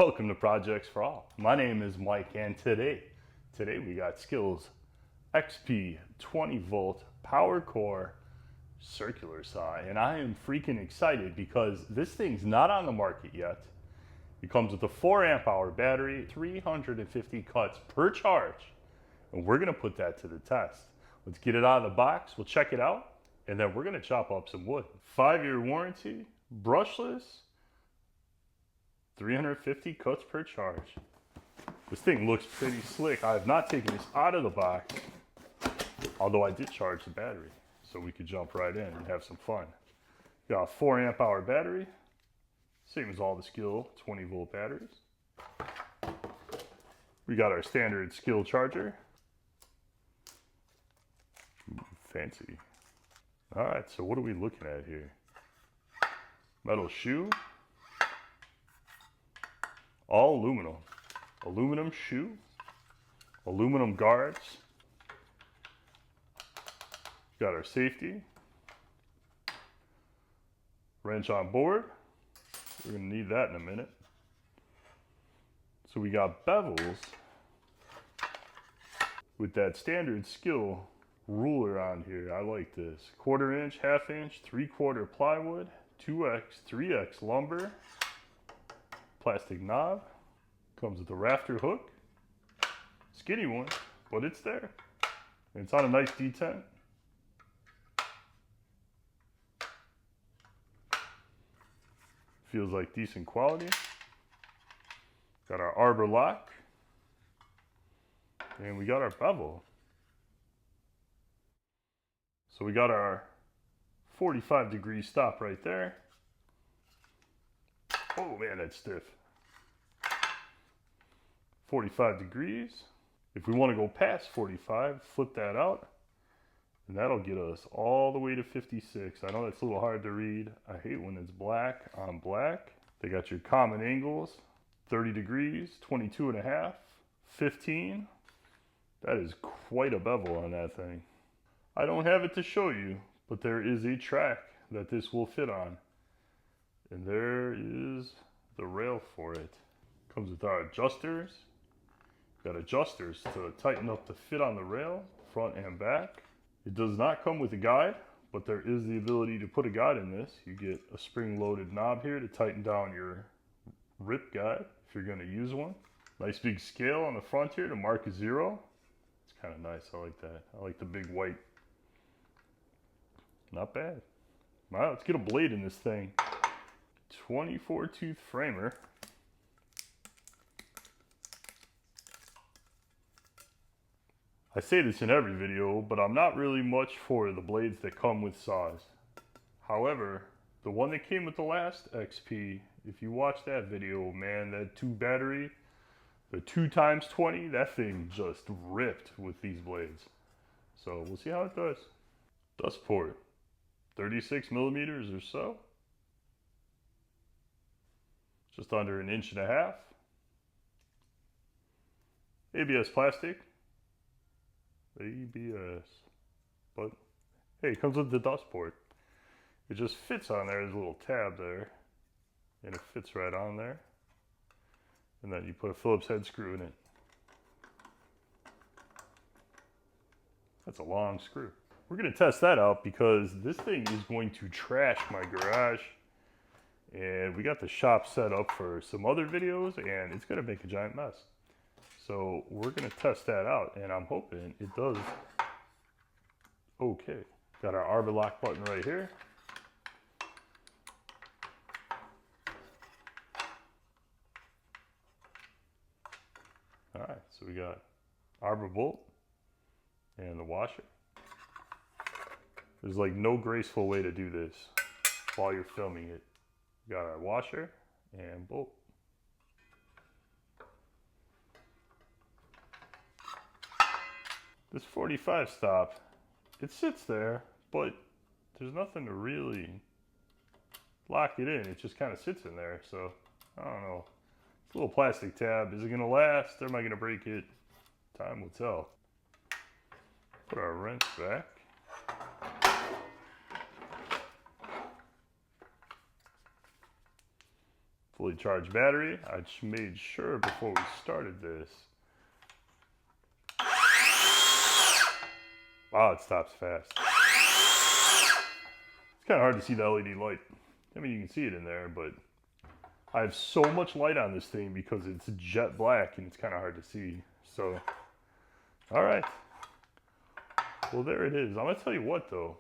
Welcome to Projects for All. My name is Mike, and today we got Skils XP 20 volt power core circular saw, and I am freaking excited because this thing's not on the market yet. It comes with a 4 amp hour battery, 350 cuts per charge, and we're gonna put that to the test. Let's get it out of the box, we'll check it out, and then we're gonna chop up some wood. 5-year warranty, brushless, 350 cuts per charge. This thing looks pretty slick. I have not taken this out of the box, although I did charge the battery, so we could jump right in and have some fun. Got a 4 amp hour battery, same as all the SKIL 20 volt batteries. We got our standard SKIL charger. Ooh, fancy. All right, so what are we looking at here? Metal shoe. All aluminum. Aluminum shoe. Aluminum guards. Got our safety. Wrench on board. We're gonna need that in a minute. So we got bevels with that standard SKIL ruler on here. I like this. 1/4 inch, 1/2 inch, 3/4 plywood, 2x, 3x lumber. Plastic knob, comes with a rafter hook, skinny one, but it's there. And it's on a nice detent. Feels like decent quality. Got our arbor lock, and we got our bevel. So we got our 45-degree stop right there. Oh man, that's stiff. 45 degrees. If we want to go past 45, flip that out, and that'll get us all the way to 56. I know that's a little hard to read. I hate when it's black on black. They got your common angles, 30 degrees, 22.5, 15. That is quite a bevel on that thing. I don't have it to show you, but there is a track that this will fit on. And there is the rail for it. Comes with our adjusters. Got adjusters to tighten up the fit on the rail, front and back. It does not come with a guide, but there is the ability to put a guide in this. You get a spring-loaded knob here to tighten down your rip guide if you're gonna use one. Nice big scale on the front here to mark a 0. It's kind of nice, I like that. I like the big white. Not bad. All right, let's get a blade in this thing. 24 tooth framer. I say this in every video, but I'm not really much for the blades that come with saws. However, the one that came with the last XP, if you watch that video, man, that 2 battery, the 2x20, that thing just ripped with these blades. So we'll see how it does. Dust port, 36 millimeters or so. Just under 1.5 inches. ABS plastic. ABS. But hey, it comes with the dust port. It just fits on there. There's a little tab there. And it fits right on there. And then you put a Phillips head screw in it. That's a long screw. We're going to test that out because this thing is going to trash my garage. And we got the shop set up for some other videos, and it's gonna make a giant mess. So we're gonna test that out, and I'm hoping it does okay. Got our arbor lock button right here. All right, so we got arbor bolt and the washer. There's like no graceful way to do this while you're filming it. Got our washer and bolt. This 45 stop, it sits there, but there's nothing to really lock it in. It just kind of sits in there, so I don't know. It's a little plastic tab. Is it gonna last or am I gonna break it? Time will tell. Put our wrench back. Fully charged battery. I made sure before we started this. Wow, it stops fast. It's kind of hard to see the LED light. I mean, you can see it in there, but I have so much light on this thing because it's jet black and it's kind of hard to see. So, all right. Well, there it is. I'm going to tell you what, though.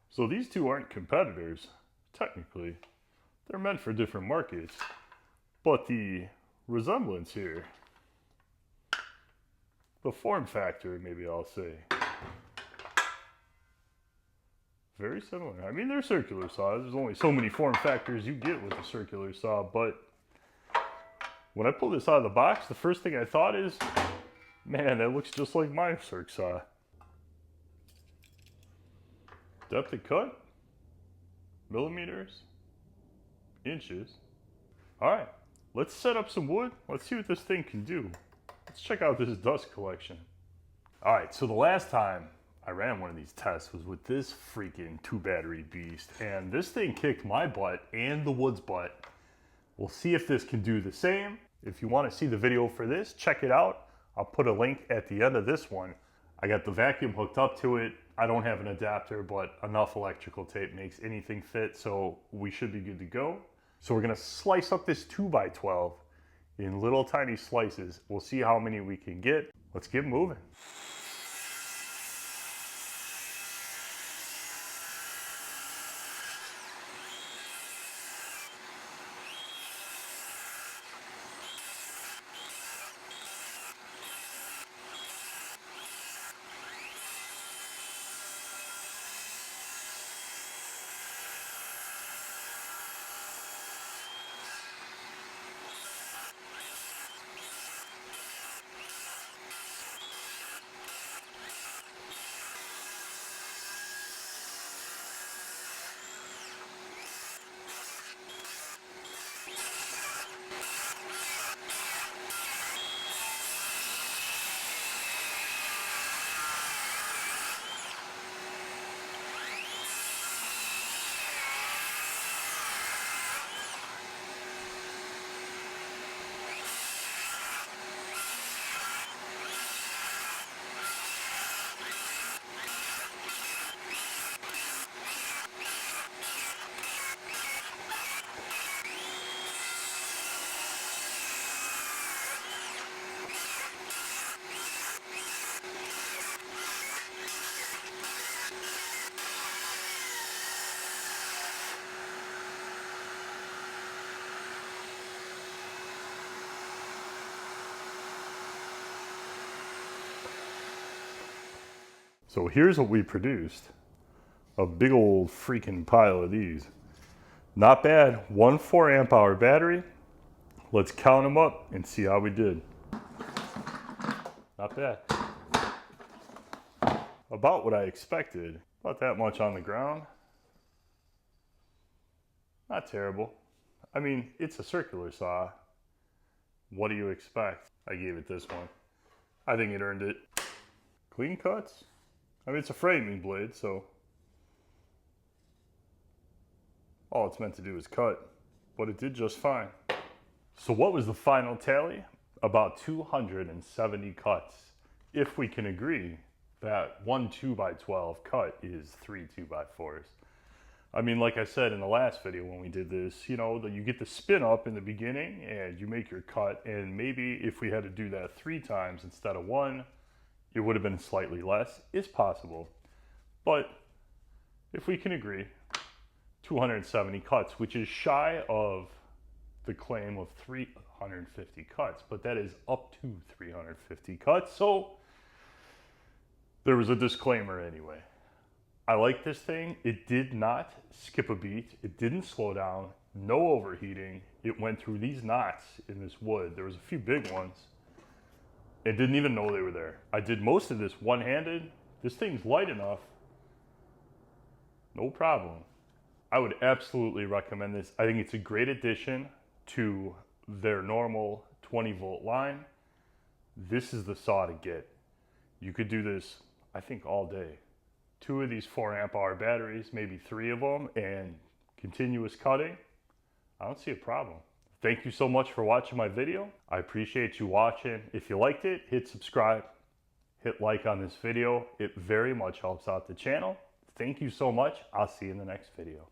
So these two aren't competitors, technically. They're meant for different markets. But the resemblance here, the form factor, maybe I'll say, very similar. I mean, they're circular saws. There's only so many form factors you get with a circular saw, but when I pulled this out of the box, the first thing I thought is, man, that looks just like my circ saw. Depth of cut, millimeters, inches. All right, let's set up some wood. Let's see what this thing can do. Let's check out this dust collection. All right, so the last time I ran one of these tests was with this freaking 2-battery beast, and this thing kicked my butt and the wood's butt. We'll see if this can do the same. If you want to see the video for this, check it out. I'll put a link at the end of this one. I got the vacuum hooked up to it. I don't have an adapter, but enough electrical tape makes anything fit, so we should be good to go. So we're gonna slice up this 2x12 in little tiny slices. We'll see how many we can get. Let's get moving. So here's what we produced. A big old freaking pile of these. Not bad, 1 4-amp-hour battery. Let's count them up and see how we did. Not bad. About what I expected. About that much on the ground. Not terrible. I mean, it's a circular saw. What do you expect? I gave it this one. I think it earned it. Clean cuts. I mean, it's a framing blade, so all it's meant to do is cut, but it did just fine. So what was the final tally? About 270 cuts. If we can agree that 1 2x12 cut is 3 2x4s. I mean, like I said in the last video when we did this, you know, you get the spin up in the beginning and you make your cut, and maybe if we had to do that 3 times instead of 1, it would have been slightly less. It's possible. But if we can agree, 270 cuts, which is shy of the claim of 350 cuts, but that is up to 350 cuts. So there was a disclaimer anyway. I like this thing. It did not skip a beat. It didn't slow down. No overheating. It went through these knots in this wood. There was a few big ones. And didn't even know they were there. I did most of this one-handed. This thing's light enough. No problem. I would absolutely recommend this. I think it's a great addition to their normal 20-volt line. This is the saw to get. You could do this, I think, all day. 2 of these 4-amp-hour batteries, maybe 3 of them, and continuous cutting. I don't see a problem. Thank you so much for watching my video. I appreciate you watching. If you liked it, hit subscribe, hit like on this video. It very much helps out the channel. Thank you so much. I'll see you in the next video.